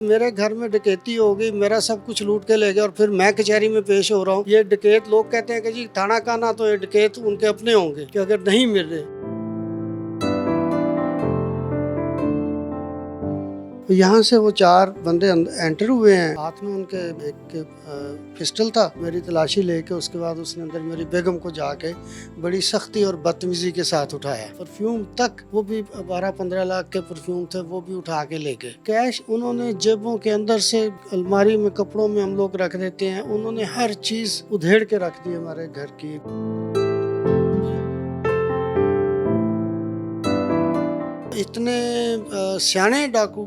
मेरे घर में डकैती हो गई, मेरा सब कुछ लूट के ले गए और फिर मैं कचहरी में पेश हो रहा हूँ। ये डकैत लोग कहते हैं कि जी थाना का ना, तो ये डकैत उनके अपने होंगे कि अगर नहीं मिल रहे। यहाँ से वो 4 बंदे एंटर हुए हैं, हाथ में उनके एक पिस्टल था। मेरी तलाशी लेके उसके बाद उसने अंदर मेरी बेगम को जाके बड़ी सख्ती और बदतमीजी के साथ उठाया। परफ्यूम तक, वो भी 12-15 लाख के परफ्यूम थे, वो भी उठा के ले गए। कैश उन्होंने जेबों के अंदर से, अलमारी में, कपड़ों में हम लोग रख देते हैं, उन्होंने हर चीज उधेड़ के रख दी हमारे घर की। इतने सियाने डाकू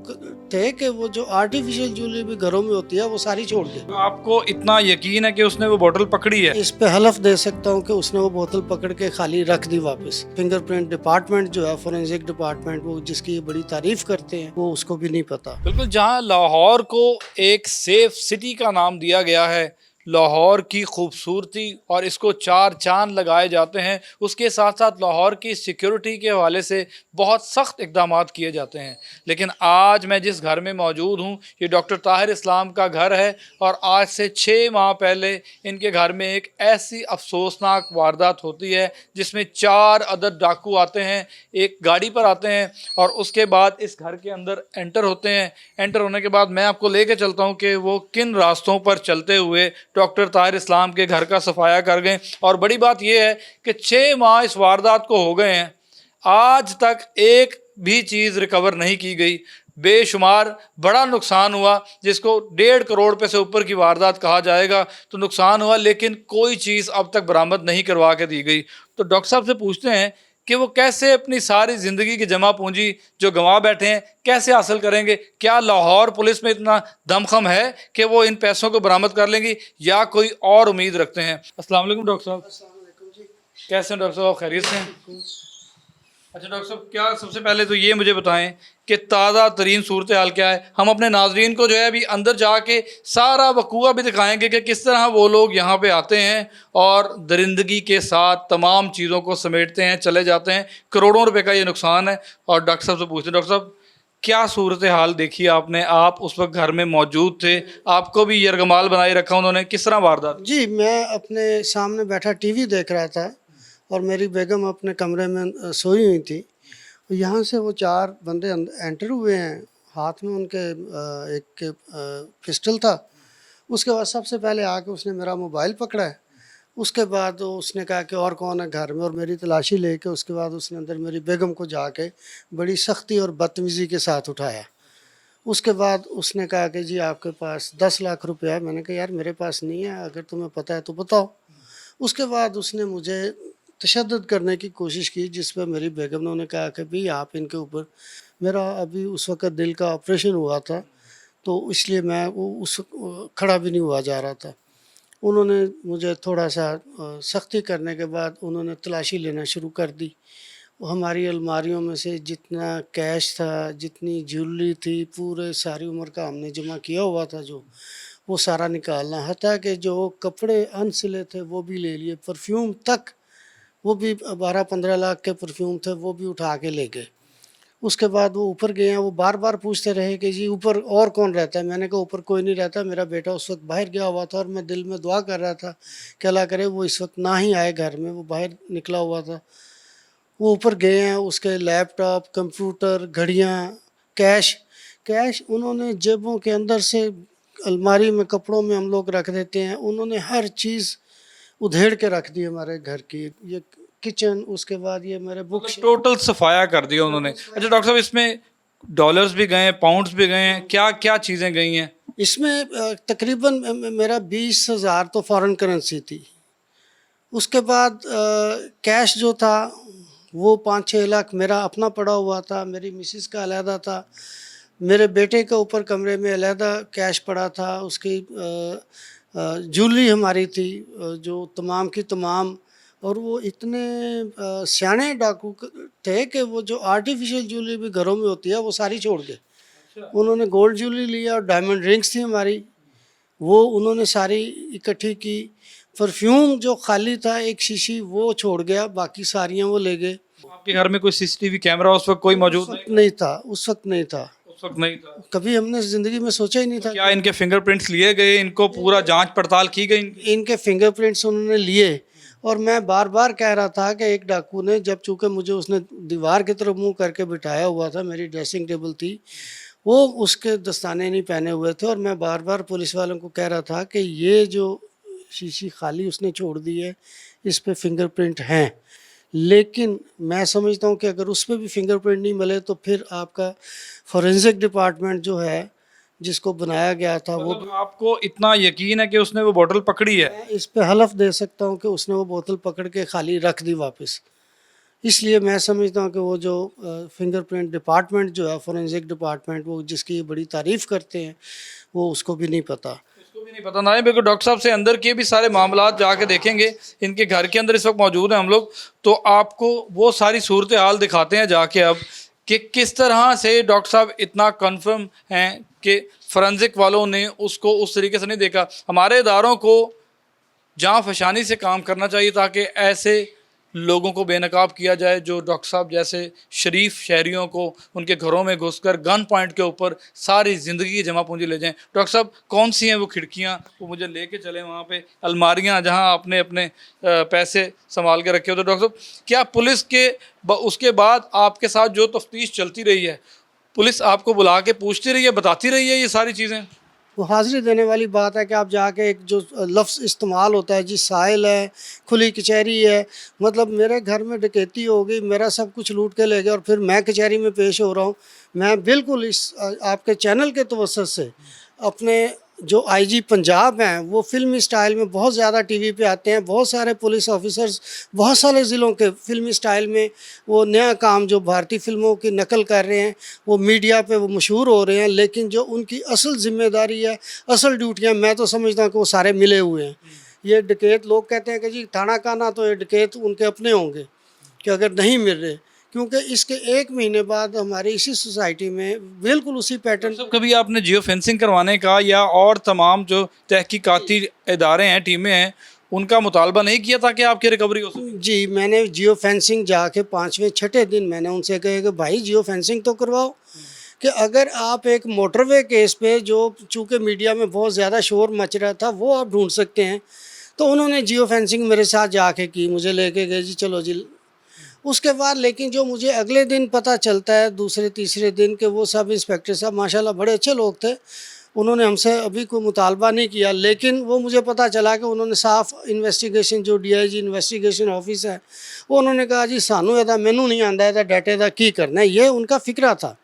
थे कि वो जो आर्टिफिशियल ज्वेलरी भी घरों में होती है वो सारी छोड़ दी। तो आपको इतना यकीन है कि उसने वो बोतल पकड़ी है? इस पे हलफ दे सकता हूँ कि उसने वो बोतल पकड़ के खाली रख दी वापस। फिंगरप्रिंट डिपार्टमेंट जो है, फोरेंसिक डिपार्टमेंट, वो जिसकी बड़ी तारीफ करते हैं, वो उसको भी नहीं पता। बिल्कुल, जहां लाहौर को एक सेफ सिटी का नाम दिया गया है, लाहौर की खूबसूरती और इसको 4 चांद लगाए जाते हैं, उसके साथ साथ लाहौर की सिक्योरिटी के हवाले से बहुत सख्त इकदाम किए जाते हैं। लेकिन आज मैं जिस घर में मौजूद हूँ, ये डॉक्टर ताहिर इस्लाम का घर है और आज से 6 माह पहले इनके घर में एक ऐसी अफसोसनाक वारदात होती है जिसमें 4 अदद डाकू आते हैं, एक गाड़ी पर आते हैं और उसके बाद इस घर के अंदर एंटर होते हैं। एंटर होने के बाद मैं आपको लेके चलता हूँ कि वो किन रास्तों पर चलते हुए डॉक्टर ताहिर इस्लाम के घर का सफाया कर गए। और बड़ी बात यह है कि 6 माह इस वारदात को हो गए हैं, आज तक एक भी चीज़ रिकवर नहीं की गई। बेशुमार बड़ा नुकसान हुआ, जिसको 1.5 करोड़ रुपये से ऊपर की वारदात कहा जाएगा तो नुकसान हुआ, लेकिन कोई चीज़ अब तक बरामद नहीं करवा के दी गई। तो डॉक्टर साहब से पूछते हैं कि वो कैसे अपनी सारी ज़िंदगी की जमा पूंजी जो गंवा बैठे हैं कैसे हासिल करेंगे? क्या लाहौर पुलिस में इतना दमखम है कि वो इन पैसों को बरामद कर लेंगी, या कोई और उम्मीद रखते हैं? अस्सलाम वालेकुम डॉक्टर साहब। कैसे हैं डॉक्टर साहब, खैरियत से हैं? अच्छा डॉक्टर साहब, क्या सबसे पहले तो ये मुझे बताएं कि ताज़ा तरीन सूरत हाल क्या है? हम अपने नाजरीन को जो है अभी अंदर जाके सारा वकूआ भी दिखाएंगे कि किस तरह वो लोग यहाँ पे आते हैं और दरिंदगी के साथ तमाम चीज़ों को समेटते हैं, चले जाते हैं। करोड़ों रुपए का ये नुकसान है। और डॉक्टर साहब से पूछते हैं, डॉक्टर साहब क्या सूरत हाल देखी आपने? आप उस वक्त घर में मौजूद थे, आपको भी यरगमाल बनाए रखा उन्होंने, किस तरह वारदात? जी, मैं अपने सामने बैठा टीवी देख रहा था और मेरी बेगम अपने कमरे में सोई हुई थी। यहाँ से वो 4 बंदे एंटर हुए हैं, हाथ में उनके एक पिस्टल था। उसके बाद सबसे पहले आके उसने मेरा मोबाइल पकड़ा है। उसके बाद उसने कहा कि और कौन है घर में, और मेरी तलाशी लेके उसके बाद उसने अंदर मेरी बेगम को जाके बड़ी सख्ती और बदतमीज़ी के साथ उठाया। उसके बाद उसने कहा कि जी आपके पास 10 लाख रुपया है। मैंने कहा यार मेरे पास नहीं है, अगर तुम्हें पता है तो बताओ। उसके बाद उसने मुझे तशद्दुद करने की कोशिश की, जिस पर मेरी बेगम ने कहा कि भाई आप इनके ऊपर, मेरा अभी उस वक़्त दिल का ऑपरेशन हुआ था तो इसलिए मैं वो उस खड़ा भी नहीं हुआ जा रहा था। उन्होंने मुझे थोड़ा सा सख्ती करने के बाद उन्होंने तलाशी लेना शुरू कर दी। वो हमारी अलमारियों में से जितना कैश था, जितनी ज्वेलरी थी, पूरे सारी उम्र का हमने जमा किया हुआ था जो, वो सारा निकालना, हत्ता कि जो कपड़े अनसिले थे वो भी ले लिए। परफ्यूम तक, वो भी 12-15 लाख के परफ्यूम थे, वो भी उठा के ले गए। उसके बाद वो ऊपर गए हैं, वो बार बार पूछते रहे कि जी ऊपर और कौन रहता है? मैंने कहा ऊपर कोई नहीं रहता, मेरा बेटा उस वक्त बाहर गया हुआ था और मैं दिल में दुआ कर रहा था कि अल्लाह करे वो इस वक्त ना ही आए घर में, वो बाहर निकला हुआ था। वो ऊपर गए हैं, उसके लैपटॉप, कंप्यूटर, घड़ियाँ, कैश उन्होंने जेबों के अंदर से, अलमारी में, कपड़ों में हम लोग रख देते हैं, उन्होंने हर चीज़ उधेड़ के रख दी हमारे घर की। ये किचन, उसके बाद ये मेरे बुक्स, टोटल सफाया कर दिया उन्होंने। अच्छा डॉक्टर साहब, इसमें डॉलर्स भी गए हैं, पाउंड्स भी गए हैं, क्या क्या चीज़ें गई हैं? इसमें तकरीबन मेरा 20,000 तो फॉरेन करेंसी थी। उसके बाद कैश जो था वो 5-6 लाख मेरा अपना पड़ा हुआ था, मेरी मिसिस का अलहदा था, मेरे बेटे के ऊपर कमरे में अलहदा कैश पड़ा था, उसकी ज्वेलरी हमारी थी जो तमाम की तमाम। और वो इतने सियाने डाकू थे कि वो जो आर्टिफिशियल ज्वेलरी भी घरों में होती है वो सारी छोड़ गए। उन्होंने गोल्ड ज्वेलरी लिया और डायमंड रिंग्स थी हमारी, वो उन्होंने सारी इकट्ठी की। परफ्यूम जो खाली था एक शीशी, वो छोड़ गया, बाकी सारियां वो ले गए। आपके घर में कोई सीसीटीवी कैमरा उस वक्त कोई मौजूद उस वक्त नहीं था, उस वक्त नहीं था। उस वक्त नहीं था। कभी हमने ज़िंदगी में सोचा ही नहीं था। क्या इनके फिंगरप्रिंट्स लिए गए, इनको पूरा जांच पड़ताल की गई? इनके फिंगरप्रिंट्स उन्होंने लिए और मैं बार बार कह रहा था कि एक डाकू ने, जब चूंकि मुझे उसने दीवार की तरफ मुंह करके बिठाया हुआ था, मेरी ड्रेसिंग टेबल थी, वो उसके दस्ताने नहीं पहने हुए थे और मैं बार बार पुलिस वालों को कह रहा था कि ये जो शीशी खाली उसने छोड़ दी है, इस पे फिंगरप्रिंट हैं। लेकिन मैं समझता हूँ कि अगर उस पर भी फिंगरप्रिंट नहीं मिले तो फिर आपका फॉरेंसिक डिपार्टमेंट जो है, जिसको बनाया गया था, वो मतलब आपको इतना यकीन है कि उसने वो बोतल पकड़ी है? मैं इस पे हलफ दे सकता हूँ कि उसने वो बोतल पकड़ के खाली रख दी वापस। इसलिए मैं समझता हूँ कि वो जो फिंगरप्रिंट डिपार्टमेंट जो है, फॉरेंसिक डिपार्टमेंट, वो जिसकी बड़ी तारीफ़ करते हैं, वो उसको भी नहीं पता। इसको भी नहीं पता ना। बिल्कुल डॉक्टर साहब से अंदर के भी सारे मामला जाके देखेंगे। इनके घर के अंदर इस वक्त मौजूद हैं हम लोग, तो आपको वो सारी सूरत हाल दिखाते हैं जाके अब कि किस तरह से डॉक्टर साहब इतना कन्फर्म हैं कि फॉरेंसिक वालों ने उसको उस तरीके से नहीं देखा। हमारे इदारों को जाँ फशानी से काम करना चाहिए ताकि ऐसे लोगों को बेनकाब किया जाए जो डॉक्टर साहब जैसे शरीफ शहरियों को उनके घरों में घुसकर गन पॉइंट के ऊपर सारी ज़िंदगी की जमा पूंजी ले जाएं। डॉक्टर साहब कौन सी हैं वो खिड़कियां, वो मुझे लेके चले वहाँ पे, अलमारियां जहाँ आपने अपने पैसे संभाल के रखे हो। तो डॉक्टर साहब क्या पुलिस के उसके बाद आपके साथ जो तफ्तीश चलती रही है, पुलिस आपको बुला के पूछती रही है, बताती रही है ये सारी चीज़ें? वो हाज़िरी देने वाली बात है कि आप जाके, एक जो लफ्ज़ इस्तेमाल होता है जी, साहिल है, खुली कचहरी है, मतलब मेरे घर में डकैती हो गई, मेरा सब कुछ लूट के ले गए और फिर मैं कचहरी में पेश हो रहा हूँ। मैं बिल्कुल इस आपके चैनल के तवज्जुह से अपने जो आईजी पंजाब हैं, वो फ़िल्मी स्टाइल में बहुत ज़्यादा टीवी पे आते हैं। बहुत सारे पुलिस ऑफिसर्स बहुत सारे ज़िलों के फ़िल्मी स्टाइल में वो नया काम जो भारतीय फ़िल्मों की नकल कर रहे हैं, वो मीडिया पे वो मशहूर हो रहे हैं। लेकिन जो उनकी असल ज़िम्मेदारी है, असल ड्यूटियाँ, मैं तो समझता हूँ कि वो सारे मिले हुए हैं। ये डकैत लोग कहते हैं कि जी थाना का ना, तो ये डकैत उनके अपने होंगे कि अगर नहीं मिल रहे, क्योंकि इसके 1 महीने बाद हमारी इसी सोसाइटी में बिल्कुल उसी पैटर्न। सब कभी आपने जियो फेंसिंग करवाने का या और तमाम जो तहकीकाती इदारे हैं, टीमें हैं, उनका मुतालबा नहीं किया था कि आपकी रिकवरी हो सके? जी, मैंने जियो फेंसिंग जाके 5वें छठे दिन मैंने उनसे कहा कि भाई जियो फेंसिंग तो करवाओ, कि अगर आप एक मोटरवे केस पे, जो चूँकि मीडिया में बहुत ज़्यादा शोर मच रहा था, वो आप ढूंढ सकते हैं। तो उन्होंने जियो फेंसिंग मेरे साथ जाके की, मुझे लेके गए जी, चलो जी। उसके बाद लेकिन जो मुझे अगले दिन पता चलता है, दूसरे तीसरे दिन, कि वो सब इंस्पेक्टर साहब माशाल्लाह बड़े अच्छे लोग थे, उन्होंने हमसे अभी कोई मुतालबा नहीं किया। लेकिन वो मुझे पता चला कि उन्होंने साफ इन्वेस्टिगेशन, जो डीआईजी इन्वेस्टिगेशन ऑफिस है, वो उन्होंने कहा जी सानू एदा मैनू नहीं आंदा एदा डाटे दा की करना है, ये उनका फिक्रा था।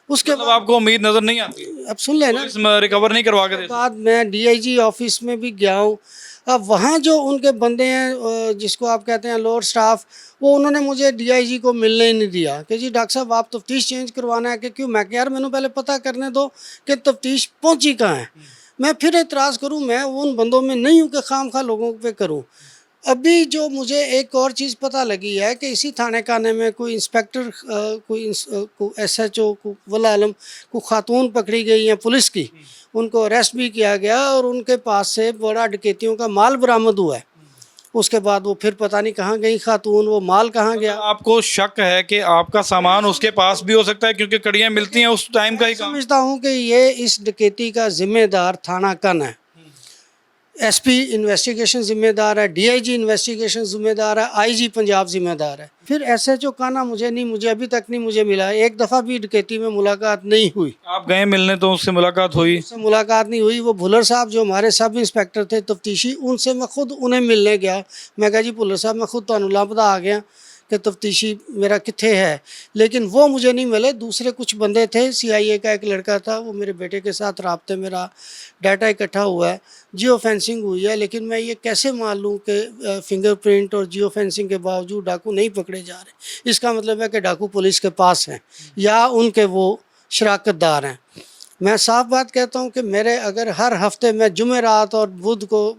उसके मतलब आपको उम्मीद नजर नहीं आती? अब सुन लेना, पुलिस रिकवर नहीं करवा के देती? बाद मैं डीआईजी ऑफिस में भी गया हूँ। अब वहाँ जो उनके बंदे हैं, जिसको आप कहते हैं लोअर स्टाफ, वो उन्होंने मुझे डीआईजी को मिलने ही नहीं दिया कि जी डॉक्टर साहब आप तफ्तीश चेंज करवाना है कि क्यों। मैं यार मैंने पहले पता करने दो कि तफ्तीश पहुँची कहाँ है, मैं फिर एतराज़ करूँ। मैं उन बंदों में नहीं हूँ कि खामखा लोगों पे करूँ। अभी जो मुझे एक और चीज़ पता लगी है कि इसी थाने काने में कोई इंस्पेक्टर, कोई एसएचओ, को वल्ला आलम, को खातून पकड़ी गई हैं पुलिस की, उनको अरेस्ट भी किया गया और उनके पास से बड़ा डकैतियों का माल बरामद हुआ है। उसके बाद वो फिर पता नहीं कहाँ गई खातून, वो माल कहाँ गया। आपको शक है कि आपका सामान उसके पास भी हो सकता है क्योंकि कड़ियाँ मिलती हैं उस टाइम का ही काम? समझता हूँ कि ये इस डकैती का जिम्मेदार थाना कन है। एसपी इन्वेस्टिगेशन जिम्मेदार है, डीआईजी इन्वेस्टिगेशन जिम्मेदार है, आईजी पंजाब जिम्मेदार है। फिर एसएचओ काना मुझे अभी तक नहीं मुझे मिला। एक दफ़ा भी डकैती में मुलाकात नहीं हुई। आप गए मिलने तो उससे मुलाकात हुई? उससे मुलाकात नहीं हुई। वो भुल्लर साहब जो हमारे सब इंस्पेक्टर थे तफ्तीशी, उनसे मैं खुद उन्हें मिलने गया। मैं कहा जी भुल्लर साहब मैं खुद तो लापता आ गया कि तफ्तीशी मेरा कित्थे है, लेकिन वो मुझे नहीं मिले। दूसरे कुछ बंदे थे, सीआईए का एक लड़का था, वो मेरे बेटे के साथ राब्ते, मेरा डाटा इकट्ठा हुआ है, जियो फेंसिंग हुई है। लेकिन मैं ये कैसे मान लूँ कि फिंगरप्रिंट और जियो फेंसिंग के बावजूद डाकू नहीं पकड़े जा रहे? इसका मतलब है कि डाकू पुलिस के पास हैं या उनके वो शराकतदार हैं। मैं साफ बात कहता हूँ कि मेरे अगर हर हफ्ते मैं जुमेरात और बुध को,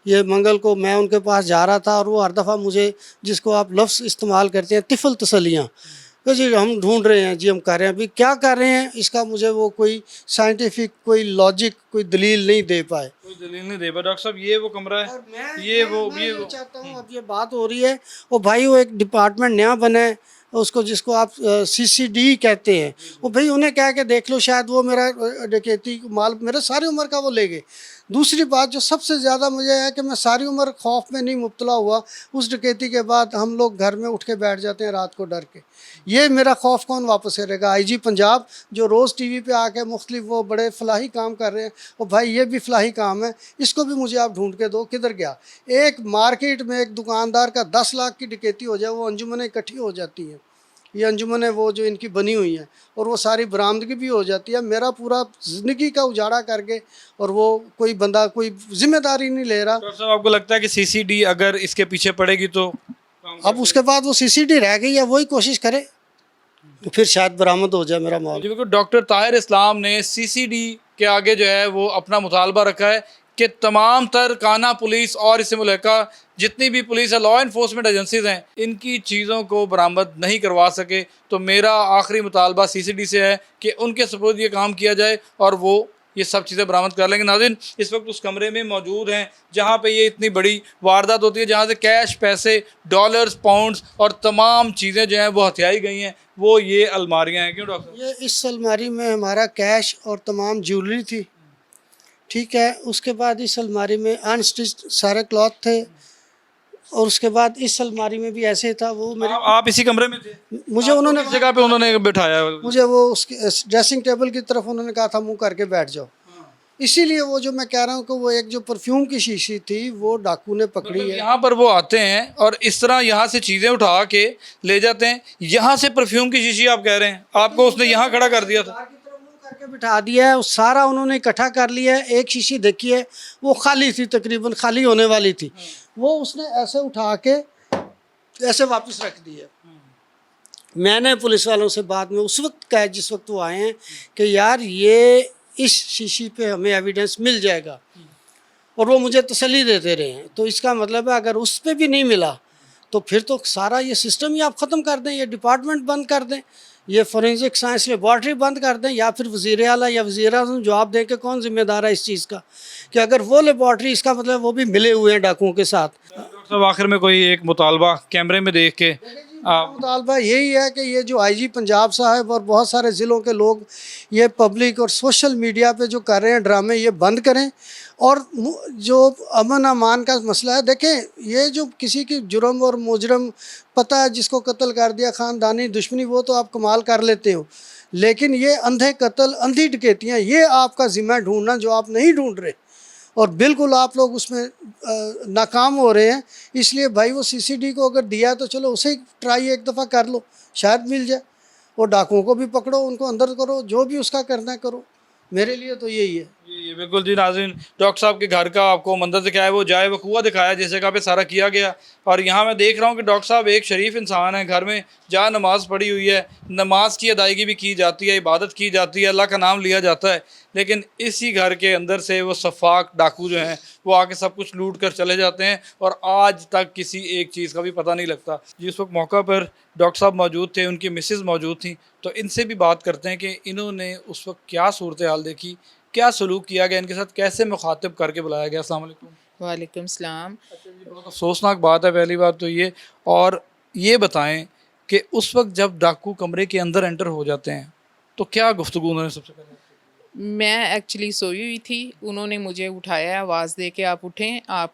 ये मंगल को मैं उनके पास जा रहा था और वो हर दफ़ा मुझे, जिसको आप लफ्ज़ इस्तेमाल करते हैं तिफल तसलियाँ, तो जी हम ढूंढ रहे हैं, जी हम कर रहे हैं, अभी क्या कर रहे हैं इसका मुझे वो कोई साइंटिफिक, कोई लॉजिक, कोई दलील नहीं दे पाए। कोई दलील नहीं दे पाए। डॉक्टर साहब ये वो कमरा है, और मैं ये वो चाहता हूँ, अब ये बात हो रही है, और भाई वो एक डिपार्टमेंट नया बना है, उसको जिसको आप CCD कहते हैं, वो भाई उन्हें कह के देख लो, शायद वो मेरा डकैती माल मेरे सारी उम्र का वो ले गए। दूसरी बात जो सबसे ज़्यादा मुझे है कि मैं सारी उम्र खौफ में नहीं मुब्तला हुआ, उस डकैती के बाद हम लोग घर में उठ के बैठ जाते हैं रात को डर के। ये मेरा खौफ कौन वापस करेगा? IG पंजाब जो रोज़ TV पे आके मुख्तलिफ वो बड़े फलाही काम कर रहे हैं, और भाई ये भी फलाही काम है, इसको भी मुझे आप ढूंढ के दो किधर गया। एक मार्केट में एक दुकानदार का 10 लाख की डकैती हो जाए, वो अंजुमनें इकट्ठी हो जाती हैं, ये अंजुमनें वो जो इनकी बनी हुई हैं, और वो सारी बरामदगी भी हो जाती है। मेरा पूरा ज़िंदगी का उजाड़ा करके, और वो कोई बंदा कोई जिम्मेदारी नहीं ले रहा। डॉक्टर साहब, आपको लगता है कि CCD अगर इसके पीछे पड़ेगी तो अब उसके बाद वो CCD रह गई है, वही कोशिश करे तो फिर शायद बरामद हो जाए मेरा माल। जी बिल्कुल, डॉक्टर ताहिर इस्लाम ने CCD के आगे जो है वो अपना मुतालबा रखा है कि तमाम तर काना पुलिस और इससे मुल्का जितनी भी पुलिस है, लॉ इन्फोर्समेंट एजेंसीज हैं, इनकी चीज़ों को बरामद नहीं करवा सके। तो मेरा आखिरी मुतालबा CCD से है कि उनके सपोर्ट ये काम किया जाए और वो ये सब चीज़ें बरामद कर लेंगे। नाज़रीन, इस वक्त उस कमरे में मौजूद हैं जहाँ पे ये इतनी बड़ी वारदात होती है, जहाँ से कैश, पैसे, डॉलर्स, पाउंड्स और तमाम चीज़ें जो हैं वो हथियाई गई हैं। वो ये अलमारियाँ हैं। क्यों डॉक्टर? ये इस अलमारी में हमारा कैश और तमाम ज्वेलरी थी, ठीक है। उसके बाद इस अलमारी में अनस्टिच्ड सारे क्लॉथ थे, और उसके बाद इस अलमारी में भी ऐसे था। वो मेरे आप इसी कमरे में थे? मुझे उन्होंने किस जगह पे उन्होंने बिठाया? मुझे वो उसके ड्रेसिंग टेबल की तरफ उन्होंने कहा था मुंह करके बैठ जाओ। इसीलिए वो जो मैं कह रहा हूँ कि वो एक जो परफ्यूम की शीशी थी वो डाकू ने पकड़ी है। यहाँ पर वो आते हैं और इस तरह यहाँ से चीज़ें उठा के ले जाते हैं। यहाँ से परफ्यूम की शीशी आप कह रहे हैं, आपको उसने यहाँ खड़ा कर दिया था? कार की तरफ मुंह करके बिठा दिया है, वो सारा उन्होंने इकट्ठा कर लिया है। एक शीशी देखी है, वो खाली थी, तकरीबन खाली होने वाली थी, वो उसने ऐसे उठा के ऐसे वापस रख दी है। मैंने पुलिस वालों से बाद में उस वक्त कहा, जिस वक्त वो आए हैं, कि यार ये इस शीशी पे हमें एविडेंस मिल जाएगा, और वो मुझे तसल्ली देते रहे हैं। तो इसका मतलब है अगर उस पर भी नहीं मिला तो फिर तो सारा ये सिस्टम ही आप ख़त्म कर दें, ये डिपार्टमेंट बंद कर दें, ये फोरेंसिक साइंस लेबॉर्ट्री बंद कर दें, या फिर वज़ीर आला या वज़ीर आज़म जवाब दें कि कौन जिम्मेदार है इस चीज़ का, कि अगर वो लेबॉर्ट्री, इसका मतलब वो भी मिले हुए हैं डाकुओं के साथ। डॉक्टर साहब, आखिर में कोई एक मुतालबा कैमरे में देख के मुतालबा यही है कि ये जो IG पंजाब साहब और बहुत सारे ज़िलों के लोग ये पब्लिक और सोशल मीडिया पे जो कर रहे हैं ड्रामे, ये बंद करें। और जो अमन अमान का मसला है, देखें ये जो किसी की जुर्म और मुजरम पता है, जिसको कत्ल कर दिया, ख़ानदानी दुश्मनी, वो तो आप कमाल कर लेते हो, लेकिन ये अंधे कत्ल, अंधी डकैतियाँ, ये आपका ज़िम्मा ढूंढना जो आप नहीं ढूंढ रहे, और बिल्कुल आप लोग उसमें नाकाम हो रहे हैं। इसलिए भाई वो CCD को अगर दिया तो चलो उसे ट्राई एक दफ़ा कर लो, शायद मिल जाए। वो डाकुओं को भी पकड़ो, उनको अंदर करो, जो भी उसका करना है करो। मेरे लिए तो यही है। ये बिल्कुल जी। नाज़रीन, डॉक्टर साहब के घर का आपको मंदिर दिखाया है, वो जाए वो कुआं दिखाया जिस जगह पे सारा किया गया। और यहाँ मैं देख रहा हूँ कि डॉक्टर साहब एक शरीफ इंसान है, घर में जहाँ नमाज़ पढ़ी हुई है, नमाज की अदायगी भी की जाती है, इबादत की जाती है, अल्लाह का नाम लिया जाता है, लेकिन इसी घर के अंदर से वो सफाक डाकू जो हैं वो आके सब कुछ लूट कर चले जाते हैं, और आज तक किसी एक चीज़ का भी पता नहीं लगता। जिस वक्त मौका पर डॉक्टर साहब मौजूद थे, उनकी मिसेज़ मौजूद थी, तो इनसे भी बात करते हैं कि इन्होंने उस वक्त क्या सूरत हाल देखी, क्या सलूक किया गया इनके साथ, कैसे मुखातिब करके बुलाया गया। अस्सलाम वालेकुम। वालेकुम सलाम। अच्छा जी, बहुत अफसोसनाक बात है पहली बात तो ये, और ये बताएं कि उस वक्त जब डाकू कमरे के अंदर एंटर हो जाते हैं तो क्या गुफ्तगू उन्होंने सबसे पहले? मैं एक्चुअली सोई हुई थी, उन्होंने मुझे उठाया, आवाज़ दे के आप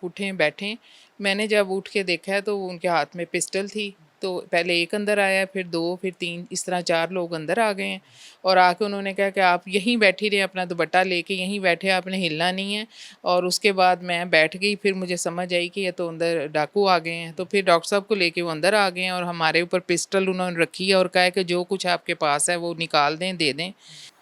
उठें बैठें। मैंने जब उठ के देखा है तो उनके हाथ में पिस्टल थी। तो पहले एक अंदर आया, फिर 2, फिर 3, इस तरह 4 लोग अंदर आ गए हैं। और आके उन्होंने कहा कि आप यहीं बैठी रहे, अपना दुपट्टा लेके यहीं बैठे, आपने हिलना नहीं है। और उसके बाद मैं बैठ गई, फिर मुझे समझ आई कि ये तो अंदर डाकू आ गए हैं। तो फिर डॉक्टर साहब को लेके वो अंदर आ गए हैं, और हमारे ऊपर पिस्टल उन्होंने रखी है और कहा है कि जो कुछ आपके पास है वो निकाल दें, दे दें।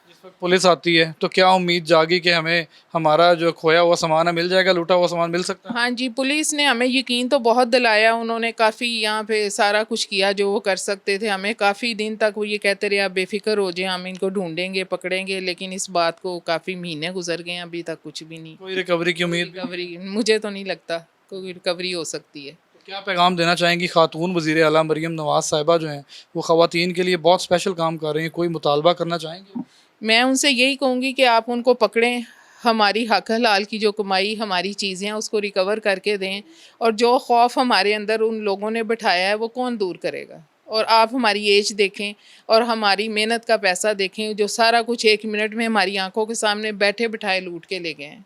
जिस वक्त पुलिस आती है तो क्या उम्मीद जागी कि हमें हमारा जो खोया हुआ सामान है मिल जाएगा, लूटा हुआ सामान मिल सकता है? हाँ जी, पुलिस ने हमें यकीन तो बहुत दिलाया। उन्होंने काफ़ी यहाँ पे सारा कुछ किया जो वो कर सकते थे। हमें काफ़ी दिन तक वो ये कहते रहे आप बेफिक्र हो जाए, हम इनको ढूंढेंगे, पकड़ेंगे, लेकिन इस बात को काफ़ी महीने गुजर गए हैं, अभी तक कुछ भी नहीं। कोई रिकवरी की उम्मीद? रिकवरी मुझे तो नहीं लगता कोई रिकवरी हो सकती है। तो क्या पैगाम देना चाहेंगी खातून वज़ीर आला मरीम नवाज़ साहिबा जो हैं, वो ख़वातीन के लिए बहुत स्पेशल काम कर रही हैं, कोई मुतालबा करना चाहेंगे? मैं उनसे यही कहूँगी कि आप उनको पकड़ें, हमारी हक हलाल की जो कमाई, हमारी चीज़ें हैं उसको रिकवर करके दें, और जो खौफ हमारे अंदर उन लोगों ने बिठाया है वो कौन दूर करेगा। और आप हमारी एज देखें और हमारी मेहनत का पैसा देखें, जो सारा कुछ 1 मिनट में हमारी आंखों के सामने बैठे बिठाए लूट के ले गए हैं।